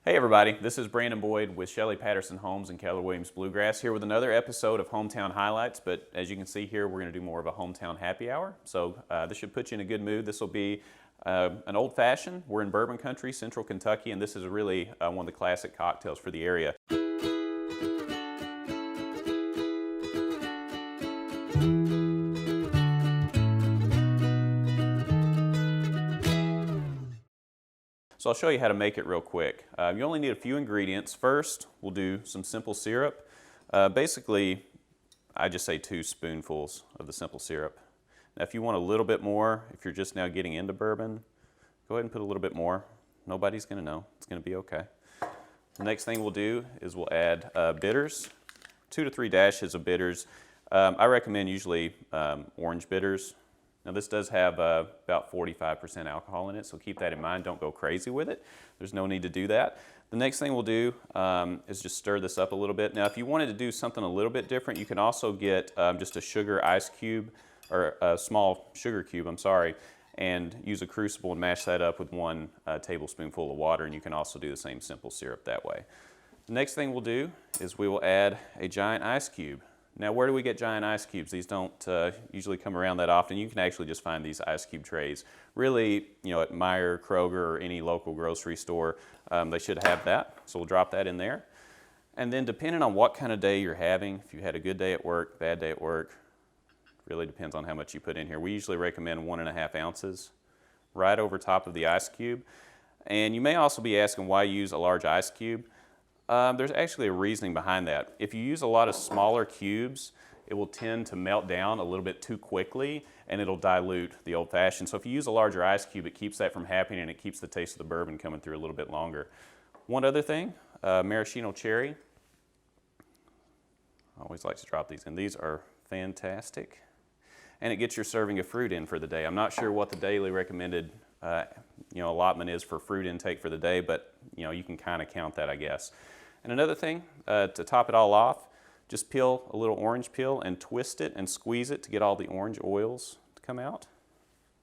Hey everybody, this is Brandon Boyd with Shelley Paterson Homes and Keller Williams Bluegrass here with another episode of Hometown Highlights, but as you can see here, we're going to do more of a hometown happy hour. So this should put you in a good mood. This will be an old-fashioned. We're in bourbon country, central Kentucky, and this is really one of the classic cocktails for the area. So I'll show you how to make it real quick. You only need a few ingredients. First, we'll do some simple syrup. Basically, I just say 2 spoonfuls of the simple syrup. Now if you want a little bit more, if you're just now getting into bourbon, go ahead and put a little bit more. Nobody's going to know. It's going to be okay. The next thing we'll do is we'll add bitters, 2 to 3 dashes of bitters. I recommend usually orange bitters. Now this does have about 45% alcohol in it, so keep that in mind. Don't go crazy with it. There's no need to do that. The next thing we'll do is just stir this up a little bit. Now if you wanted to do something a little bit different, you can also get just a sugar ice cube, or a small sugar cube, I'm sorry, and use a crucible and mash that up with 1 tablespoonful of water, and you can also do the same simple syrup that way. The next thing we'll do is we will add a giant ice cube. Now where do we get giant ice cubes? These don't usually come around that often. You can actually just find these ice cube trays. Really, at Meijer, Kroger, or any local grocery store, they should have that. So we'll drop that in there. And then depending on what kind of day you're having, if you had a good day at work, bad day at work, really depends on how much you put in here. We usually recommend 1.5 ounces right over top of the ice cube. And you may also be asking why use a large ice cube. There's actually a reasoning behind that. If you use a lot of smaller cubes, it will tend to melt down a little bit too quickly and it'll dilute the old-fashioned. So if you use a larger ice cube, it keeps that from happening and it keeps the taste of the bourbon coming through a little bit longer. One other thing, maraschino cherry. I always like to drop these in. These are fantastic. And it gets your serving of fruit in for the day. I'm not sure what the daily recommended allotment is for fruit intake for the day, but you can kind of count that, I guess. And another thing, to top it all off, just peel a little orange peel and twist it and squeeze it to get all the orange oils to come out.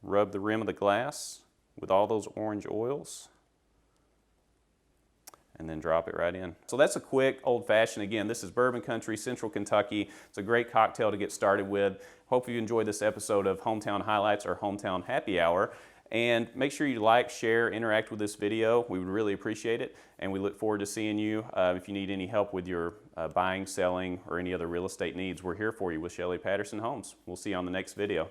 Rub the rim of the glass with all those orange oils, and then drop it right in. So that's a quick old-fashioned. Again, this is bourbon country, central Kentucky. It's a great cocktail to get started with. Hope you enjoyed this episode of Hometown Highlights or Hometown Happy Hour. And make sure you like, share, interact with this video. We would really appreciate it. And we look forward to seeing you. If you need any help with your buying, selling, or any other real estate needs, we're here for you with Shelley Paterson Homes. We'll see you on the next video.